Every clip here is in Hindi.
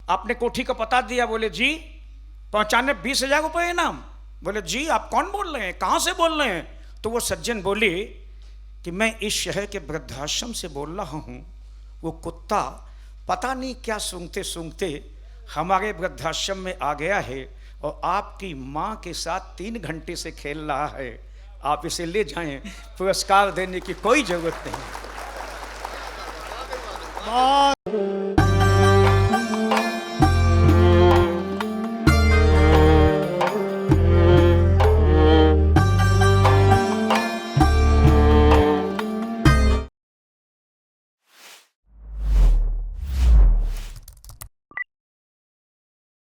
आपने कोठी का पता दिया? बोले जी पहुंचाने 20,000 रुपये इनाम। बोले जी आप कौन बोल रहे हैं, कहाँ से बोल रहे हैं? तो वो सज्जन बोले कि मैं इस शहर के वृद्धाश्रम से बोल रहा हूँ। वो कुत्ता पता नहीं क्या सूंघते सूंघते हमारे वृद्धाश्रम में आ गया है और आपकी माँ के साथ 3 घंटे से खेल रहा है। आप इसे ले जाएं, पुरस्कार देने की कोई जरूरत नहीं।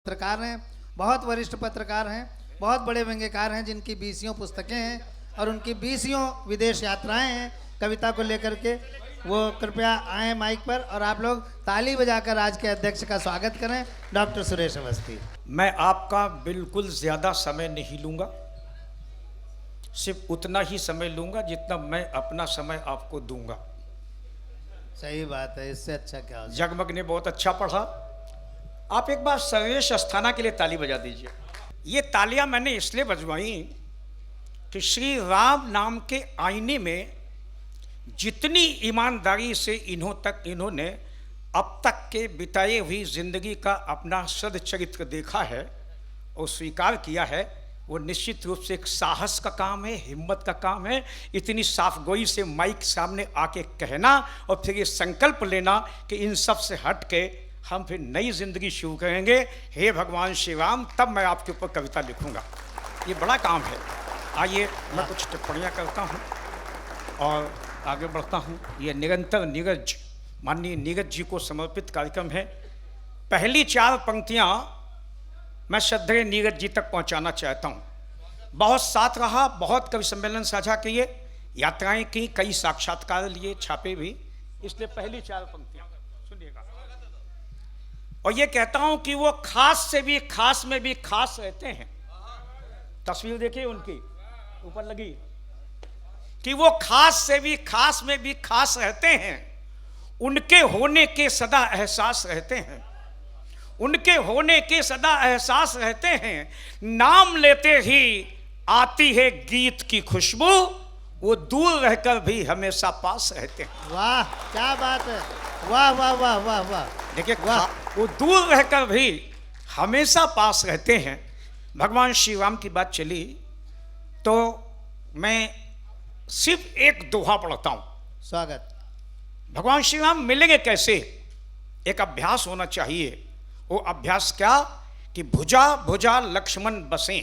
पत्रकार हैं, बहुत वरिष्ठ पत्रकार हैं, बहुत बड़े व्यंग्यकार हैं, जिनकी 20 पुस्तकें हैं और उनकी 20 विदेश यात्राएं हैं कविता को लेकर के। वो कृपया आए माइक पर और आप लोग ताली बजाकर आज के अध्यक्ष का स्वागत करें, डॉक्टर सुरेश अवस्थी। मैं आपका बिल्कुल ज़्यादा समय नहीं लूँगा, सिर्फ उतना ही समय लूँगा जितना मैं अपना समय आपको दूंगा। सही बात है, इससे अच्छा क्या हो। जगमग ने बहुत अच्छा पढ़ा। आप एक बार सर्वेश अस्थाना के लिए ताली बजा दीजिए। ये तालियां मैंने इसलिए बजवाई कि श्री राम नाम के आईने में जितनी ईमानदारी से इन्होंने अब तक के बिताए हुई जिंदगी का अपना सदचरित्र देखा है और स्वीकार किया है, वो निश्चित रूप से एक साहस का काम है, हिम्मत का काम है। इतनी साफगोई से माइक सामने आके कहना और फिर ये संकल्प लेना कि इन सब से हट के हम फिर नई जिंदगी शुरू करेंगे। हे भगवान श्री राम, तब मैं आपके ऊपर कविता लिखूंगा। ये बड़ा काम है। आइए मैं कुछ टिप्पणियाँ करता हूँ और आगे बढ़ता हूँ। ये निरंतर नीरज, माननीय नीरज जी को समर्पित कार्यक्रम है। पहली 4 पंक्तियाँ मैं श्रद्धेय नीरज जी तक पहुँचाना चाहता हूँ। बहुत साथ रहा, बहुत कवि सम्मेलन साझा किए, यात्राएं की, कई साक्षात्कार लिए, छापे भी, इसलिए पहली 4 पंक्तियाँ सुनिएगा। और ये कहता हूं कि वो खास से भी खास में भी खास रहते हैं। तस्वीर देखिए उनकी ऊपर लगी कि वो खास से भी खास में भी खास रहते हैं। उनके होने के सदा एहसास रहते हैं, उनके होने के सदा एहसास रहते हैं। नाम लेते ही आती है गीत की खुशबू, वो दूर रहकर भी हमेशा पास रहते हैं। वाह क्या बात है, वाह वाह वाह वाह वाह। देखिए वो दूर रहकर भी हमेशा पास रहते हैं। भगवान श्री राम की बात चली तो मैं सिर्फ एक दोहा पढ़ता हूं। स्वागत। भगवान श्री राम मिलेंगे कैसे? एक अभ्यास होना चाहिए। वो अभ्यास क्या कि भुजा भुजा लक्ष्मण बसें।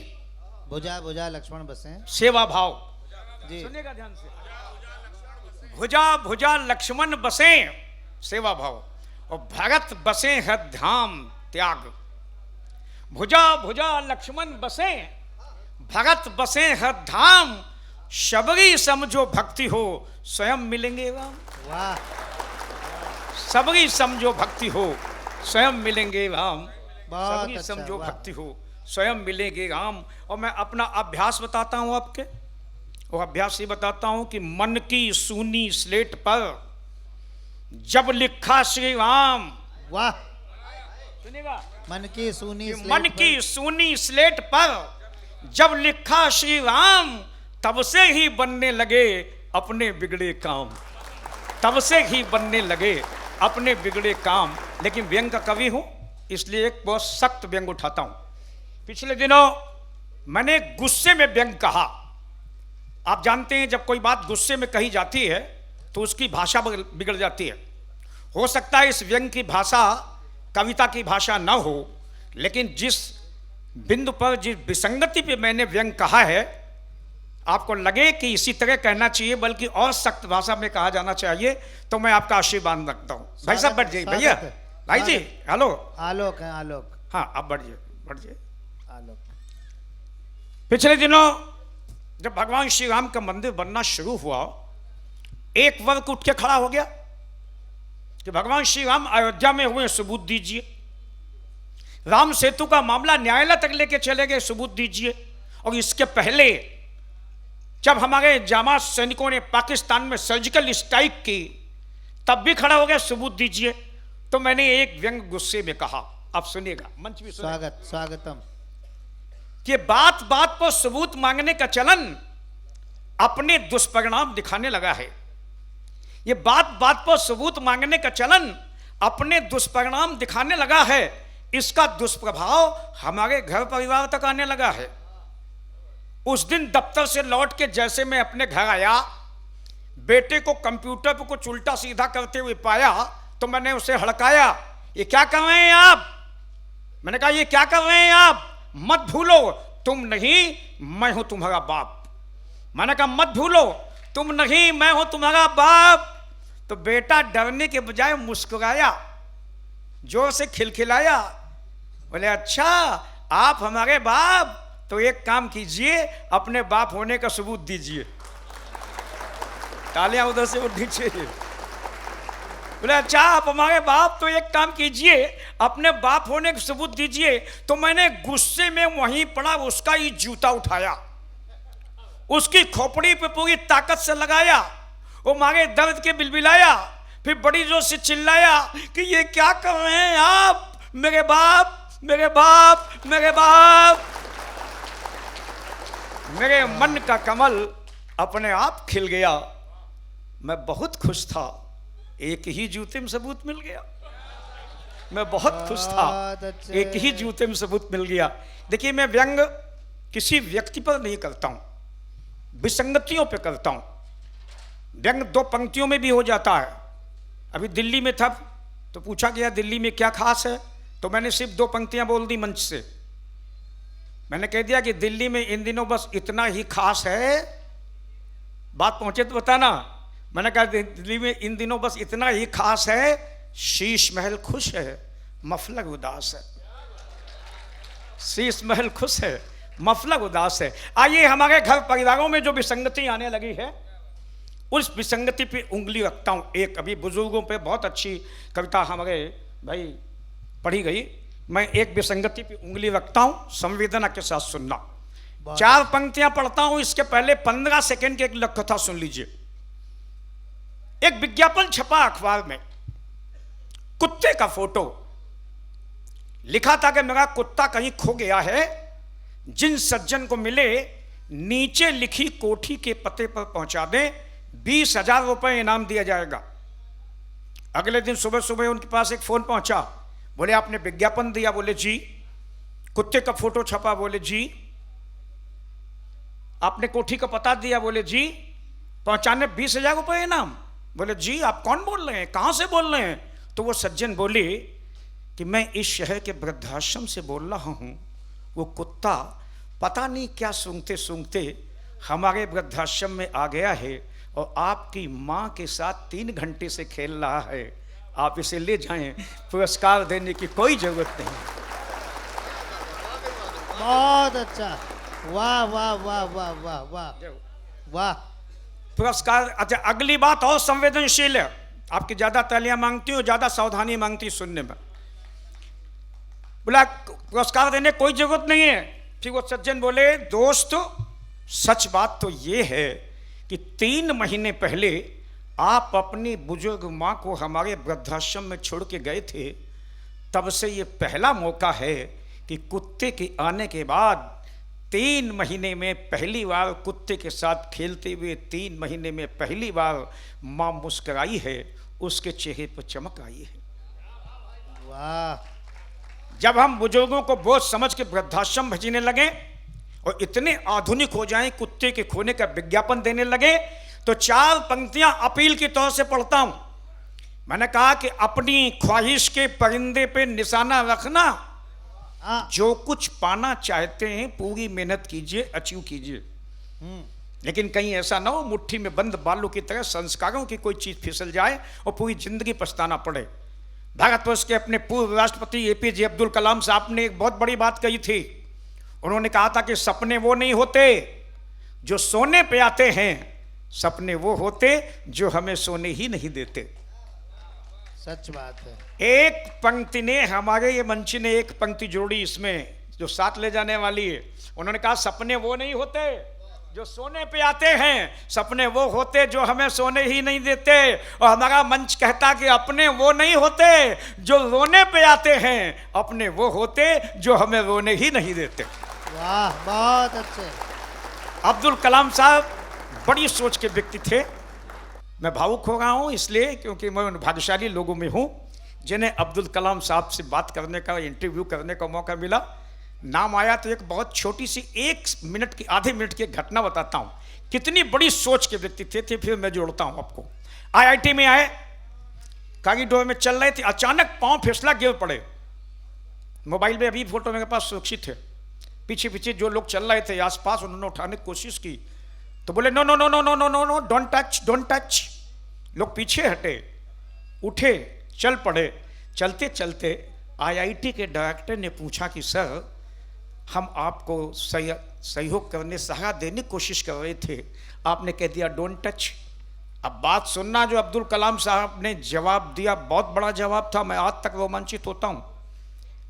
भुजा भुजा लक्ष्मण बसें, सेवा भाव जी सुनिएगा ध्यान से। भुजा भुजा लक्ष्मण बसें, सेवा भाव। और भरत बसे है धाम त्याग। भुजा भुजा लक्ष्मण बसे, भरत बसे है धाम। शबरी समझो भक्ति हो, स्वयं मिलेंगे राम। वाह। सबरी समझो भक्ति हो, स्वयं मिलेंगे राम। बहुत सबरी अच्छा, समझो वाह। भक्ति हो, स्वयं मिलेंगे राम। और मैं अपना अभ्यास बताता हूं आपके। वो अभ्यास ये बताता हूं कि मन की सूनी स्लेट पर जब लिखा श्री राम। वाह। सुनिएगा, मन की सूनी मन की सूनी स्लेट पर जब लिखा श्री राम, तब से ही बनने लगे अपने बिगड़े काम। तब से ही बनने लगे अपने बिगड़े काम। लेकिन व्यंग का कवि हूं इसलिए एक बहुत सख्त व्यंग उठाता हूं। पिछले दिनों मैंने गुस्से में व्यंग कहा। आप जानते हैं जब कोई बात गुस्से में कही जाती है तो उसकी भाषा बिगड़ जाती है। हो सकता है इस व्यंग की भाषा कविता की भाषा न हो, लेकिन जिस बिंदु पर, जिस विसंगति पे मैंने व्यंग कहा है, आपको लगे कि इसी तरह कहना चाहिए बल्कि और सख्त भाषा में कहा जाना चाहिए, तो मैं आपका आशीर्वाद रखता हूँ। भाई साहब बैठ जाइए। भैया भाई जी हेलो। आलोक है आलोक। हाँ अब बढ़िए बढ़िए। आलोक। पिछले दिनों जब भगवान श्री राम का मंदिर बनना शुरू हुआ, एक वर्ग उठ के खड़ा हो गया कि भगवान श्री राम अयोध्या में हुए, सबूत दीजिए। राम सेतु का मामला न्यायालय तक लेके चले गए, सबूत दीजिए। और इसके पहले जब हमारे जामात सैनिकों ने पाकिस्तान में सर्जिकल स्ट्राइक की, तब भी खड़ा हो गया, सबूत दीजिए। तो मैंने एक व्यंग गुस्से में कहा आप सुनिएगा, मंच भी सुनिएगा। स्वागत स्वागतम। कि बात बात पर सबूत मांगने का चलन अपने दुष्परिणाम दिखाने लगा है। ये बात बात पर सबूत मांगने का चलन अपने दुष्परिणाम दिखाने लगा है। इसका दुष्प्रभाव हमारे घर परिवार तक आने लगा है। उस दिन दफ्तर से लौट के जैसे मैं अपने घर आया, बेटे को कंप्यूटर पर कुछ उल्टा सीधा करते हुए पाया तो मैंने उसे हड़काया, ये क्या कर रहे हैं आप? मैंने कहा ये क्या कर रहे हैं आप? मत भूलो तुम नहीं मैं हूं तुम्हारा बाप। मैंने कहा मत भूलो तुम नहीं मैं हूं तुम्हारा बाप। तो बेटा डरने के बजाय मुस्कुराया, जोर से खिलखिलाया, बोले अच्छा आप हमारे बाप, तो एक काम कीजिए अपने बाप होने का सबूत दीजिए। तालियां उधर से उठनी चाहिए। बोले अच्छा आप हमारे बाप, तो एक काम कीजिए अपने बाप होने का सबूत दीजिए। तो मैंने गुस्से में वहीं पड़ा उसका ही जूता उठाया, उसकी खोपड़ी पे पूरी ताकत से लगाया, वो मारे दर्द के बिलबिलाया, फिर बड़ी जोर से चिल्लाया कि ये क्या कर रहे हैं आप? मेरे बाप मेरे बाप मेरे बाप। मेरे मन का कमल अपने आप खिल गया। मैं बहुत खुश था, एक ही जूते में सबूत मिल गया। मैं बहुत खुश था, एक ही जूते में सबूत मिल गया। देखिए मैं व्यंग किसी व्यक्ति पर नहीं करता हूं, विसंगतियों पे करता हूं। व्यंग दो पंक्तियों में भी हो जाता है। अभी दिल्ली में था तो पूछा गया दिल्ली में क्या खास है, तो मैंने सिर्फ दो पंक्तियां बोल दी मंच से। मैंने कह दिया कि दिल्ली में इन दिनों बस इतना ही खास है। बात पहुंचे तो बताना। मैंने कहा दिल्ली में इन दिनों बस इतना ही खास है, शीश महल खुश है मफलक उदास है। शीश महल खुश है मफलक उदास है। आइए हमारे घर परिवारों में जो विसंगति आने लगी है उस विसंगति पे उंगली रखता हूं। एक अभी बुजुर्गों पे बहुत अच्छी कविता हमारे भाई पढ़ी गई। मैं एक विसंगति पे उंगली रखता हूं, संवेदना के साथ सुनना। चार पंक्तियां पढ़ता हूं, इसके पहले 15 सेकंड की एक लघु कथा सुन लीजिए। एक विज्ञापन छपा अखबार में, कुत्ते का फोटो, लिखा था कि मेरा कुत्ता कहीं खो गया है, जिन सज्जन को मिले नीचे लिखी कोठी के पते पर पहुंचा दें, 20,000 रुपए इनाम दिया जाएगा। अगले दिन सुबह सुबह उनके पास एक फोन पहुंचा। बोले आपने विज्ञापन दिया? बोले जी। कुत्ते का फोटो छपा? बोले जी। आपने कोठी का पता दिया? बोले जी। पहुंचाने 20,000 रुपए इनाम? बोले जी। आप कौन बोल रहे हैं, कहां से बोल रहे हैं? तो वो सज्जन बोले कि मैं इस शहर के वृद्धाश्रम से बोल रहा हूं। वो कुत्ता पता नहीं क्या सूंघते सूंघते हमारे वृद्धाश्रम में आ गया है और आपकी मां के साथ 3 घंटे से खेल रहा है। आप इसे ले जाएं, पुरस्कार देने की कोई जरूरत नहीं। बहुत अच्छा, वाह वाह वाह वाह वाह वाह वाह। पुरस्कार। अच्छा अगली बात और संवेदनशील है, आपकी ज्यादा तालियां मांगती हूँ, ज्यादा सावधानी मांगती सुनने में। बोला पुरस्कार देने कोई जरूरत नहीं है। फिर वो सज्जन बोले दोस्त सच बात तो ये है कि 3 महीने पहले आप अपनी बुजुर्ग माँ को हमारे वृद्धाश्रम में छोड़ के गए थे। तब से ये पहला मौका है कि कुत्ते के आने के बाद 3 महीने में पहली बार कुत्ते के साथ खेलते हुए 3 महीने में पहली बार माँ मुस्कुराई है, उसके चेहरे पर चमक आई है। वाह। जब हम बुजुर्गों को बोझ समझ के वृद्धाश्रम भेजने लगे और इतने आधुनिक हो जाएं, कुत्ते के खोने का विज्ञापन देने लगे, तो 4 पंक्तियां अपील की तौर से पढ़ता हूं। मैंने कहा कि अपनी ख्वाहिश के परिंदे पे निशाना रखना, जो कुछ पाना चाहते हैं पूरी मेहनत कीजिए, अचीव कीजिए, लेकिन कहीं ऐसा ना हो मुट्ठी में बंद बालों की तरह संस्कारों की कोई चीज फिसल जाए और पूरी जिंदगी पछताना पड़े। भारतवर्ष के अपने पूर्व राष्ट्रपति APJ अब्दुल कलाम साहब ने एक बहुत बड़ी बात कही थी। उन्होंने कहा था कि सपने वो नहीं होते जो सोने पे आते हैं, सपने वो होते जो हमें सोने ही नहीं देते। सच बात है। एक पंक्ति ने हमारे ये मंची ने एक पंक्ति जोड़ी इसमें जो साथ ले जाने वाली है। उन्होंने कहा सपने वो नहीं होते जो सोने पे आते हैं सपने वो होते जो हमें सोने ही नहीं देते, और हमारा मंच कहता कि अपने वो नहीं होते जो रोने पे आते हैं, अपने वो होते जो हमें रोने ही नहीं देते। वाह, बहुत अच्छे। अब्दुल कलाम साहब बड़ी सोच के व्यक्ति थे। मैं भावुक हो रहा हूँ इसलिए क्योंकि मैं उन भाग्यशाली लोगों में हूँ जिन्हें अब्दुल कलाम साहब से बात करने का, इंटरव्यू करने का मौका मिला। नाम आया तो एक बहुत छोटी सी 1 मिनट की, आधे मिनट की घटना बताता हूँ, कितनी बड़ी सोच के व्यक्ति थे। फिर मैं जोड़ता हूँ आपको। IIT में आए, कॉरिडोर में चल रहे थे, अचानक पांव फिसला, गिर पड़े। मोबाइल में अभी फोटो मेरे पास सुरक्षित है। पीछे पीछे जो लोग चल रहे थे आसपास, उन्होंने उठाने की कोशिश की तो बोले no no no no no no no no, don't touch, don't touch. लोग पीछे हटे, उठे, चल पड़े। चलते चलते IIT के डायरेक्टर ने पूछा कि सर, हम आपको सहयोग करने, सहारा देने की कोशिश कर रहे थे, आपने कह दिया डोंट टच। अब बात सुनना, जो अब्दुल कलाम साहब ने जवाब दिया, बहुत बड़ा जवाब था, मैं आज तक रोमांचित होता हूँ।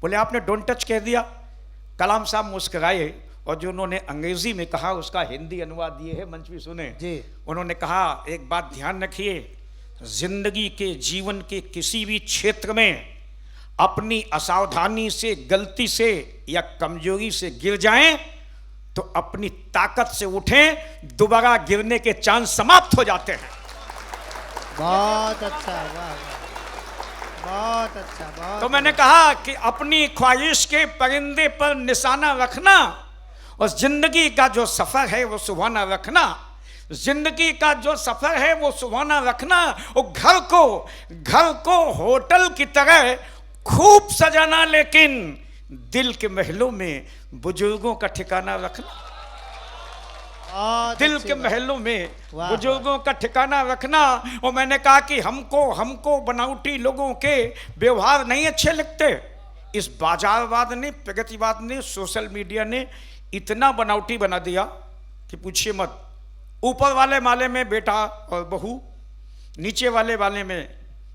बोले आपने डोंट टच कह दिया। कलाम साहब मुस्कुराए और जो उन्होंने अंग्रेजी में कहा उसका हिंदी अनुवाद ये है, मंच भी सुने जी। उन्होंने कहा, एक बात ध्यान रखिए, जिंदगी के, जीवन के किसी भी क्षेत्र में अपनी असावधानी से, गलती से या कमजोरी से गिर जाएं तो अपनी ताकत से उठें, दोबारा गिरने के चांस समाप्त हो जाते हैं। बहुत अच्छा, वाह वाह, बहुत अच्छा, बहुत। तो मैंने कहा कि अपनी ख्वाहिश के परिंदे पर निशाना रखना और जिंदगी का जो सफर है वो सुहाना रखना, जिंदगी का जो सफर है वो सुहाना रखना, और घर को होटल की तरह खूब सजाना, लेकिन दिल के महलों में बुजुर्गों का ठिकाना रखना। दिल के महलों में बुजुर्गों का ठिकाना रखना। और मैंने कहा कि हमको बनावटी लोगों के व्यवहार नहीं अच्छे लगते। इस बाजारवाद ने, प्रगतिवाद ने, सोशल मीडिया ने इतना बनावटी बना दिया कि पूछिए मत। ऊपर वाले माले में बेटा और बहू, नीचे वाले में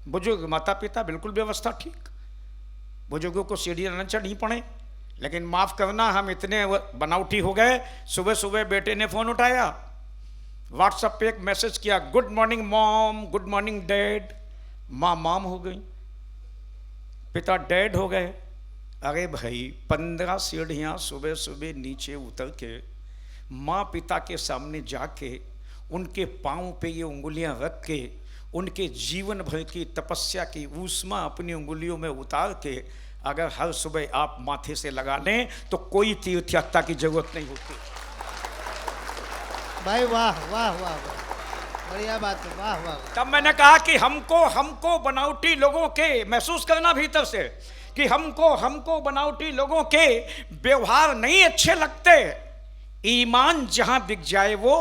बुजुर्ग माता पिता, बिल्कुल व्यवस्था ठीक। बुजुर्गों को सीढ़ियाँ न चढ़नी पड़े। लेकिन माफ़ करना, हम इतने बनावटी हो गए। सुबह सुबह बेटे ने फ़ोन उठाया, व्हाट्सएप पे एक मैसेज किया, good morning mom, good morning dad. माँ मॉम हो गई, पिता डैड हो गए। अरे भाई, 15 सीढ़ियाँ सुबह सुबह नीचे उतर के माँ पिता के सामने जाके उनके पाँव पे ये उंगलियाँ रख के उनके जीवन भर की तपस्या की ऊष्मा अपनी उंगलियों में उतार के अगर हर सुबह आप माथे से लगा लें तो कोई तीर्थ यात्रा की जरूरत नहीं होती। भाई वाह वाह वाह वाह, बढ़िया बात है, वाह वाह। तब मैंने कहा कि हमको बनावटी लोगों के, महसूस करना भीतर से कि हमको बनावटी लोगों के व्यवहार नहीं अच्छे लगते। ईमान जहां बिक जाए वो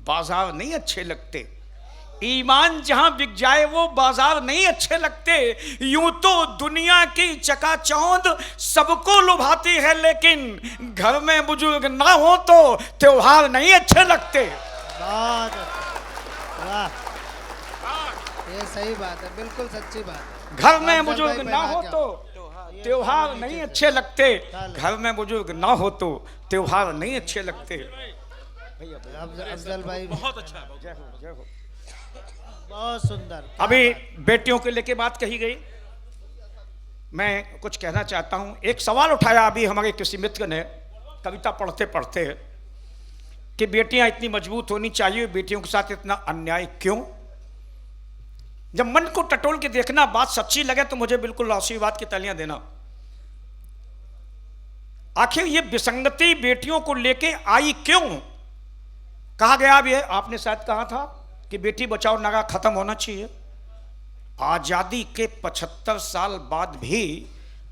बाजार नहीं अच्छे लगते। ईमान जहां बिक जाए वो बाजार नहीं अच्छे लगते। यूं तो दुनिया की चकाचौंध सबको लुभाती है, लेकिन घर में बुजुर्ग ना हो तो त्योहार नहीं अच्छे लगते। बहुत अच्छा, वाह, ये सही बात है, बिल्कुल सच्ची बात है। घर में बुजुर्ग ना हो तो त्योहार नहीं अच्छे लगते। घर में बुजुर्ग ना हो तो त्योहार नहीं अच्छे लगते। अफजल भाई बहुत अच्छा, जय हो जय हो। बहुत सुंदर। अभी बेटियों के लेके बात कही गई, मैं कुछ कहना चाहता हूं। एक सवाल उठाया अभी हमारे किसी मित्र ने कविता पढ़ते पढ़ते कि बेटियां इतनी मजबूत होनी चाहिए, बेटियों के साथ इतना अन्याय क्यों? जब मन को टटोल के देखना, बात सच्ची लगे तो मुझे बिल्कुल आशीर्वाद की तालियां देना। आखिर ये विसंगति बेटियों को लेके आई क्यों? कहा गया, अब ये आपने शायद कहा था कि बेटी बचाओ नारा खत्म होना चाहिए। आजादी के 75 साल बाद भी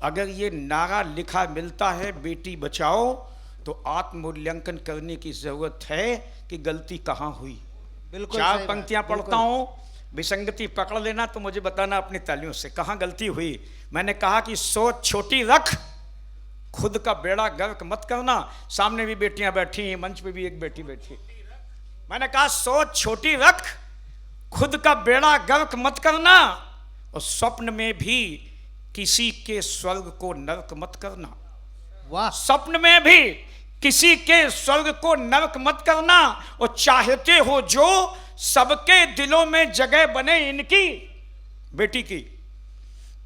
अगर ये नारा लिखा मिलता है बेटी बचाओ, तो आत्ममूल्यांकन करने की जरूरत है कि गलती कहां हुई। बिल्कुल 4 पंक्तियां पढ़ता हूं, विसंगति पकड़ लेना तो मुझे बताना अपनी तालियों से कहां गलती हुई। मैंने कहा कि सोच छोटी रख, खुद का बेड़ा गर्क मत करना। सामने भी बेटियां बैठी हैं, मंच पे भी एक बेटी बैठी। मैंने कहा सोच छोटी रख, खुद का बेड़ा गर्क मत करना, और स्वप्न में भी किसी के स्वर्ग को नरक मत करना। वाह, स्वप्न में भी किसी के स्वर्ग को नरक मत करना, और चाहते हो जो सबके दिलों में जगह बने इनकी बेटी की,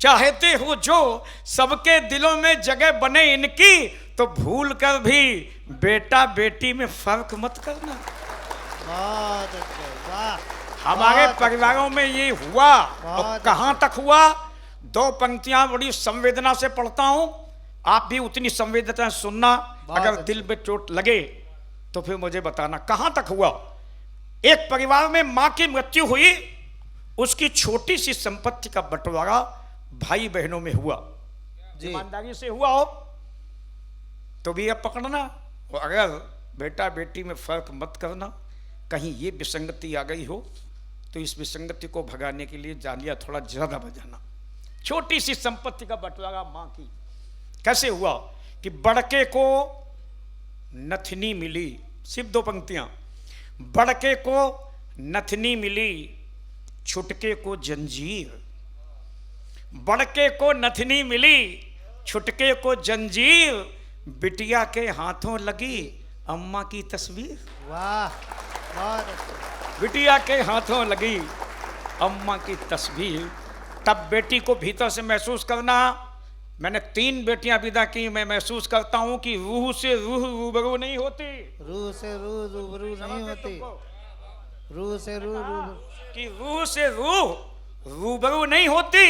चाहते हो जो सबके दिलों में जगह बने इनकी, तो भूल कर भी बेटा बेटी में फर्क मत करना। बहुत अच्छे, वाह। हमारे बहुत परिवारों में ये हुआ, और बहुत कहां तक हुआ? 2 पंक्तियां बड़ी संवेदना से पढ़ता हूं, आप भी उतनी संवेदना सुनना। अगर दिल पे चोट लगे तो फिर मुझे बताना कहां तक हुआ। एक परिवार में मां की मृत्यु हुई, उसकी छोटी सी संपत्ति का बंटवारा भाई बहनों में हुआ। जी। ईमानदारी से हुआ हो तो भी अब पकड़ना, और अगर बेटा बेटी में फर्क मत करना। कहीं ये विसंगति आ गई हो तो इस विसंगति को भगाने के लिए जालिया थोड़ा ज्यादा बजाना। छोटी सी संपत्ति का बंटवारा मां की कैसे हुआ कि बड़के को नथनी मिली, सिर्फ 2 पंक्तियां। बड़के को नथनी मिली, छुटके को जंजीर। बड़के को नथनी मिली, छुटके को जंजीर, बिटिया के हाथों लगी अम्मा की तस्वीर। वाह, बहुत अच्छे। बिटिया के हाथों लगी अम्मा की तस्वीर। तब बेटी को भीतर से महसूस करना। मैंने 3 बेटियां विदा की, मैं महसूस करता हूं कि रूह से रूह रूबरू नहीं होती। रूह से रूह रूबरू नहीं होती। रूह से रूह रूबरू, कि रूह से रूह रूबरू नहीं होती।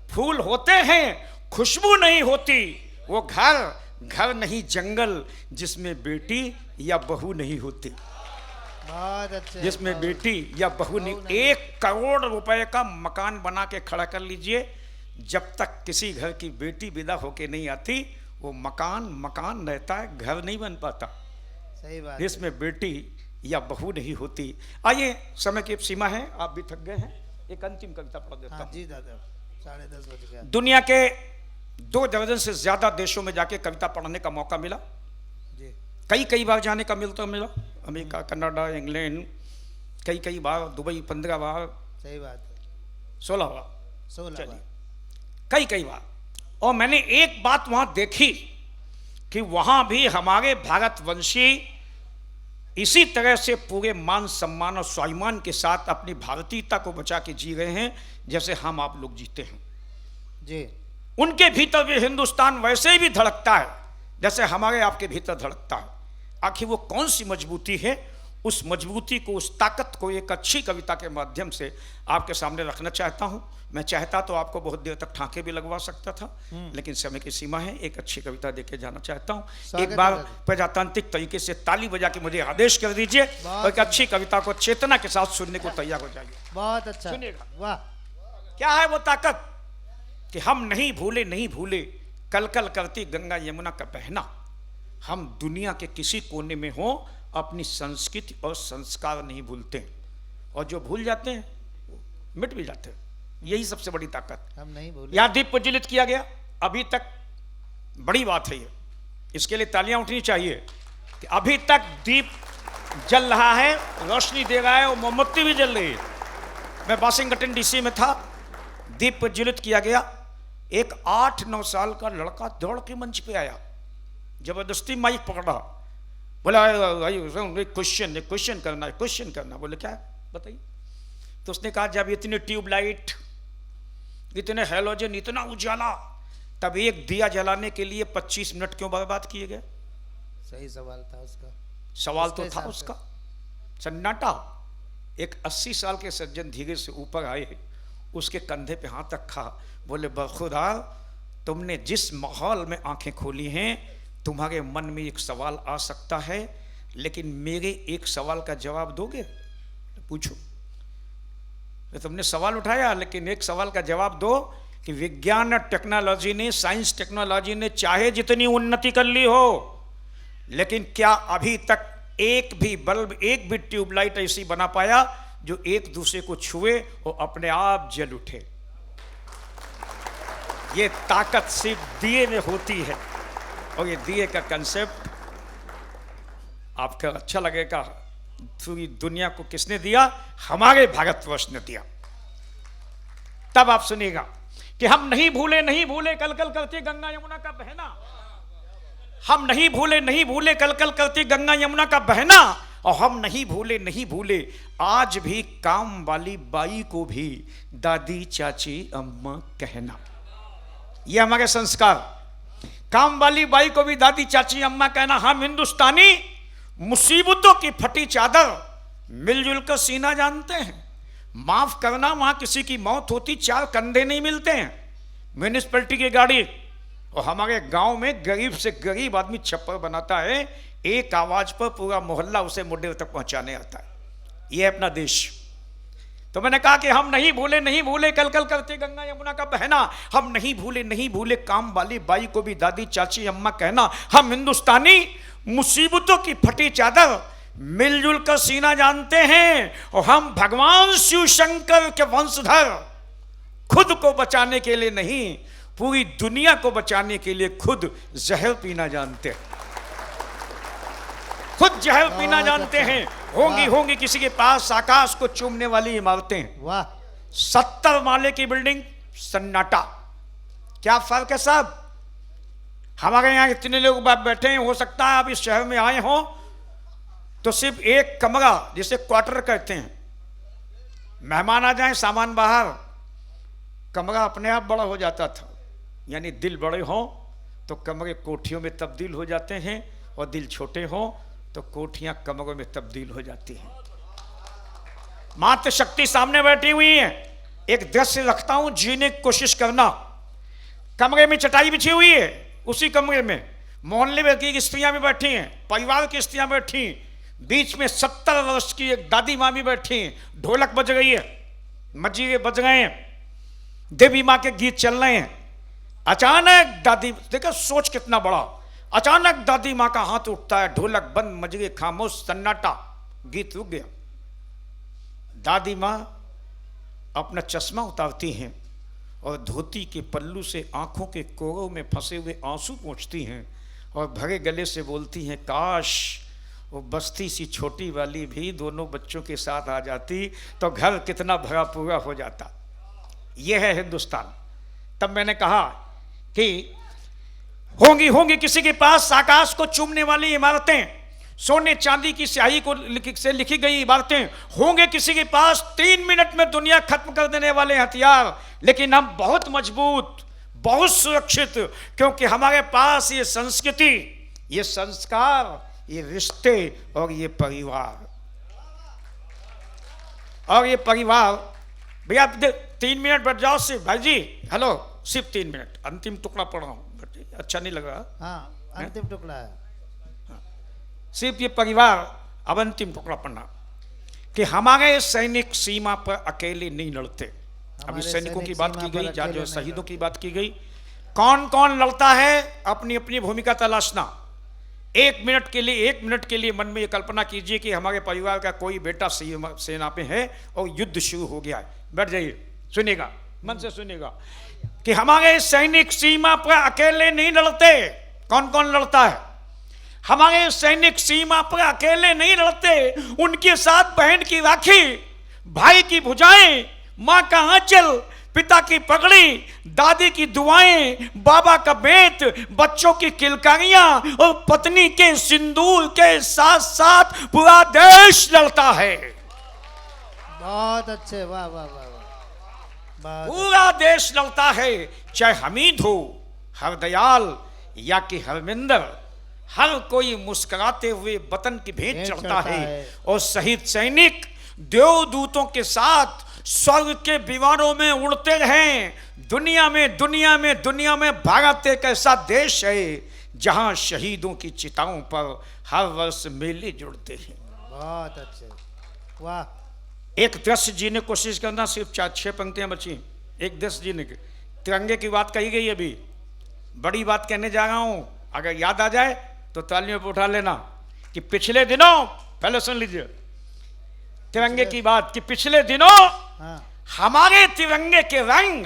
फूल होते हैं, खुशबू नहीं होती। वो घर नहीं जंगल जिसमें बेटी या बहू नहीं होती। बहुत अच्छे। जिसमें बेटी या बहू नहीं। 1 करोड़ रुपए का मकान बना के खड़ा कर लीजिए, जब तक किसी घर की बेटी विदा होके नहीं आती वो मकान रहता है, घर नहीं बन पाता। सही बात। जिसमें बेटी या बहू नहीं होती। आइए, समय की सीमा है, आप भी थक गए हैं, एक अंतिम कविता पढ़ देता हूं। जी दादा, 10:30 बज गया। दुनिया के 2 दर्जन से ज्यादा देशों में जाके कविता पढ़ने का मौका मिला। जी। कई बार जाने का मिला। अमेरिका, कनाडा, इंग्लैंड, कई बार, दुबई 15 बार, सही बात है। 16 बार, 16 बार। कई बार। और मैंने एक बात वहां देखी कि वहां भी हमारे भारतवंशी इसी तरह से पूरे मान सम्मान और स्वाभिमान के साथ अपनी भारतीयता को बचा के जी रहे हैं जैसे हम आप लोग जीते हैं। जी। उनके भीतर भी हिंदुस्तान वैसे ही भी धड़कता है जैसे हमारे आपके भीतर धड़कता है। आखिर वो कौन सी मजबूती है? उस मजबूती को, उस ताकत को एक अच्छी कविता के माध्यम से आपके सामने रखना चाहता हूं। मैं चाहता तो आपको बहुत देर तक ठाके भी लगवा सकता था, लेकिन समय की सीमा है। एक अच्छी कविता देके जाना चाहता हूं। एक बार प्रजातांत्रिक तरीके से ताली बजा के मुझे आदेश कर दीजिए और एक अच्छी कविता को चेतना के साथ सुनने को तैयार हो जाइए। बहुत अच्छा। सुनिएगा। वाह। क्या है वो ताकत कि हम नहीं भूले कल कल करती गंगा यमुना का बहना। हम दुनिया के किसी कोने में हो अपनी संस्कृति और संस्कार नहीं भूलते, और जो भूल जाते हैं वो मिट भी जाते हैं। यही सबसे बड़ी ताकत। हम नहीं भूले। यहाँ दीप प्रज्वलित किया गया अभी तक, बड़ी बात है ये, इसके लिए तालियां उठनी चाहिए कि अभी तक दीप जल रहा है, रोशनी दे रहा है और मोमबत्ती भी जल रही है। मैं वाशिंगटन डीसी में था, दीप प्रज्वलित किया गया। एक 8-9 साल का लड़का दौड़ के मंच पे आया, जबरदस्ती माइक पकड़ा, बोला क्वेश्चन करना। बोले क्या बताइए? तो उसने कहा जब इतनी ट्यूबलाइट, इतने हैलोजन, इतना उजाला, तब एक दिया जलाने के लिए 25 मिनट क्यों बर्बाद किए गए? सही सवाल था उसका। सवाल तो था उसका। सन्नाटा। एक 80 साल के सज्जन धीरे से ऊपर आए, उसके कंधे पे हाथ रखा, बोले बखुदा तुमने जिस माहौल में आंखें खोली हैं, तुम्हारे मन में एक सवाल आ सकता है, लेकिन मेरे एक सवाल का जवाब दोगे? पूछो। तो तुमने सवाल उठाया, लेकिन एक सवाल का जवाब दो कि विज्ञान और टेक्नोलॉजी ने, साइंस टेक्नोलॉजी ने चाहे जितनी उन्नति कर ली हो, लेकिन क्या अभी तक एक भी बल्ब, एक भी ट्यूबलाइट ऐसी बना पाया जो एक दूसरे को छुए और अपने आप जल उठे? ये ताकत सिर्फ दिए में होती है, और ये दिए का कंसेप्ट आपका अच्छा लगेगा। पूरी दुनिया को किसने दिया? हमारे भारतवर्ष ने दिया। तब आप सुनिएगा कि हम नहीं भूले कल कल करती गंगा यमुना का बहना। हम नहीं भूले नहीं भूले कल कल करती गंगा यमुना का बहना, और हम नहीं भूले नहीं भूले आज भी काम वाली बाई को भी दादी चाची अम्मा कहना। ये हमारे संस्कार, काम वाली बाई को भी दादी चाची अम्मा कहना। हम हिंदुस्तानी मुसीबतों की फटी चादर मिलजुल कर सीना जानते हैं। माफ करना, वहां किसी की मौत होती 4 कंधे नहीं मिलते हैं म्यूनिसिपैलिटी की गाड़ी, और हमारे गांव में गरीब से गरीब आदमी छप्पर बनाता है, एक आवाज पर पूरा मोहल्ला उसे मुंडेर तक पहुंचाने आता है। यह अपना देश। तो मैंने कहा कि हम नहीं भूले नहीं भूले कल कल करते गंगा यमुना का बहना, हम नहीं भूले नहीं भूले काम वाली बाई को भी दादी चाची अम्मा कहना। हम हिंदुस्तानी मुसीबतों की फटी चादर मिलजुल कर सीना जानते हैं, और हम भगवान शिव शंकर के वंशधर खुद को बचाने के लिए नहीं, पूरी दुनिया को बचाने के लिए खुद जहर पीना जानते हैं। खुद जहर पीना जानते हैं। होंगी होंगी किसी के पास आकाश को चूमने वाली इमारतें, वाह 70 माले की बिल्डिंग, सन्नाटा। क्या फर्क है साहब? हमारे यहां इतने लोग बैठे हैं, हो सकता है आप इस शहर में आए हो तो सिर्फ एक कमरा जिसे क्वार्टर कहते हैं, मेहमान आ जाए सामान बाहर, कमरा अपने आप बड़ा हो जाता था। यानी दिल बड़े हो तो कमरे कोठियों में तब्दील हो जाते हैं, और दिल छोटे हो तो कोठियां कमरों में तब्दील हो जाती हैं। मात्र शक्ति सामने बैठी हुई है। एक दृश्य रखता हूं, जीने की कोशिश करना। कमरे में चटाई बिछी हुई है, उसी कमरे में मोहल्ले की स्त्रियां भी बैठी हैं, परिवार की स्त्रियां बैठी, बीच में 70 वर्ष की एक दादी माँ भी बैठी, ढोलक बज रही है, मजीरे बज रहे हैं, देवी माँ के गीत चल रहे हैं। अचानक दादी, देखो सोच कितना बड़ा, अचानक दादी माँ का हाथ उठता है, ढोलक बंद, मजरे खामोश, सन्नाटा, गीत रुक गया। दादी माँ अपना चश्मा उतारती हैं और धोती के पल्लू से आंखों के कोरों में फंसे हुए आंसू पोंछती हैं, और भरे गले से बोलती हैं, काश वो बस्ती सी छोटी वाली भी दोनों बच्चों के साथ आ जाती तो घर कितना भरा पूरा हो जाता। यह है हिंदुस्तान। तब मैंने कहा कि होंगी होंगी किसी के पास आकाश को चूमने वाली इमारतें, सोने चांदी की स्याही से लिखी गई इबारतें, होंगे किसी के पास 3 मिनट में दुनिया खत्म कर देने वाले हथियार, लेकिन हम बहुत मजबूत, बहुत सुरक्षित, क्योंकि हमारे पास ये संस्कृति, ये संस्कार, ये रिश्ते और ये परिवार। और ये परिवार, भैया 3 मिनट बैठ जाओ सिर्फ, भाई जी हेलो, सिर्फ 3 मिनट, अंतिम टुकड़ा पढ़ रहा हूँ, अच्छा नहीं लग रहा? हाँ अंतिम टुकड़ा है। सिर्फ ये परिवार, अब अंतिम टुकड़ा पढ़ना कि हमारे सैनिक सीमा पर अकेले नहीं लड़ते। अभी सैनिकों की बात की गई, जहाँ जो शहीदों की बात की गई, कौन कौन लड़ता है अपनी अपनी भूमिका तलाशना। 1 मिनट के लिए मन में ये कल्पना कीजिए कि हमारे परिवार का कोई बेटा सेना पे है और युद्ध शुरू हो गया है। बैठ जाइए, सुनिएगा, मन से सुनिएगा कि हमारे सैनिक सीमा पर अकेले नहीं लड़ते। कौन कौन लड़ता है? हमारे सैनिक सीमा पर अकेले नहीं लड़ते, उनके साथ बहन की राखी, भाई की भुजाएं, माँ का आंचल, पिता की पगड़ी, दादी की दुआएं, बाबा का बेत, बच्चों की किलकारियां और पत्नी के सिंदूर के साथ साथ पूरा देश लड़ता है। बहुत अच्छे, वाह वाह वाह वाह, पूरा देश लड़ता है। चाहे हमीद हो, हरदयाल या कि हरमिंदर, हर कोई मुस्कुराते हुए वतन की भेंट चढ़ता है। और शहीद सैनिक देवदूतों के साथ स्वर्ग के विमानों में उड़ते रहें। दुनिया में भारत एक ऐसा देश है जहां शहीदों की चिताओं पर हर वर्ष मेले जुड़ते हैं। बहुत अच्छे, वाह। एक दृश्य जीने की कोशिश करना, सिर्फ 4-6 पंक्तियां बची। एक दृश्य जीने की, तिरंगे की बात कही गई, अभी बड़ी बात कहने जा रहा हूं, अगर याद आ जाए तो तालियों पर उठा लेना कि पिछले दिनों, पहले सुन लीजिए तिरंगे की बात, कि पिछले दिनों हमारे तिरंगे के रंग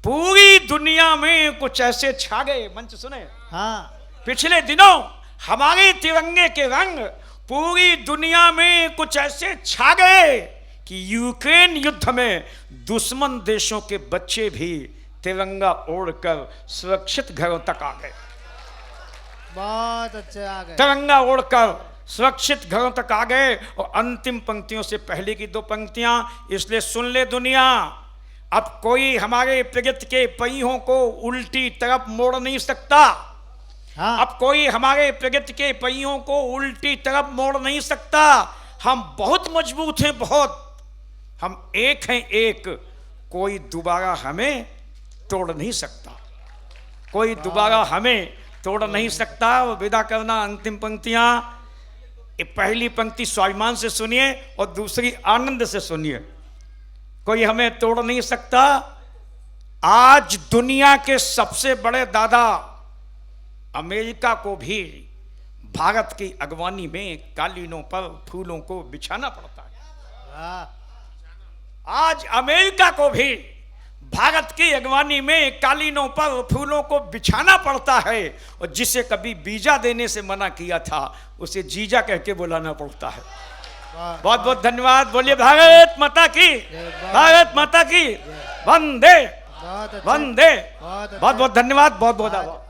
पूरी दुनिया में कुछ ऐसे छा गए। मंच सुने? हाँ, पिछले दिनों हमारे तिरंगे के रंग पूरी दुनिया में कुछ ऐसे छा गए कि यूक्रेन युद्ध में दुश्मन देशों के बच्चे भी तिरंगा ओढ़कर सुरक्षित घरों तक आ गए। बहुत अच्छे आ गए। तिरंगा ओढ़कर सुरक्षित घरों तक आ गए। और अंतिम पंक्तियों से पहले की दो पंक्तियां, इसलिए सुन ले दुनिया, अब कोई हमारे प्रगति के पहियों को उल्टी तरफ मोड़ नहीं सकता। हाँ, अब कोई हमारे प्रगति के पहियों को उल्टी तरफ मोड़ नहीं सकता। हम बहुत मजबूत हैं, बहुत। हम एक हैं, एक। कोई दोबारा हमें तोड़ नहीं सकता, कोई दोबारा हमें तोड़ नहीं सकता। विदा करना, अंतिम पंक्तियां। ये पहली पंक्ति स्वाभिमान से सुनिए और दूसरी आनंद से सुनिए। कोई हमें तोड़ नहीं सकता। आज दुनिया के सबसे बड़े दादा अमेरिका को भी भारत की अगवानी में कालीनों पर फूलों को बिछाना पड़ता है। वाह, आज अमेरिका को भी भारत की अगवानी में कालीनों पर फूलों को बिछाना पड़ता है। और जिसे कभी वीजा देने से मना किया था, उसे जीजा कह के बुलाना पड़ता है। वाह, बहुत बहुत धन्यवाद। बोलिए भारत माता की, भारत माता की। वंदे बहुत अच्छे, वंदे। बहुत अच्छे। बहुत बहुत धन्यवाद, बहुत बहुत आभार।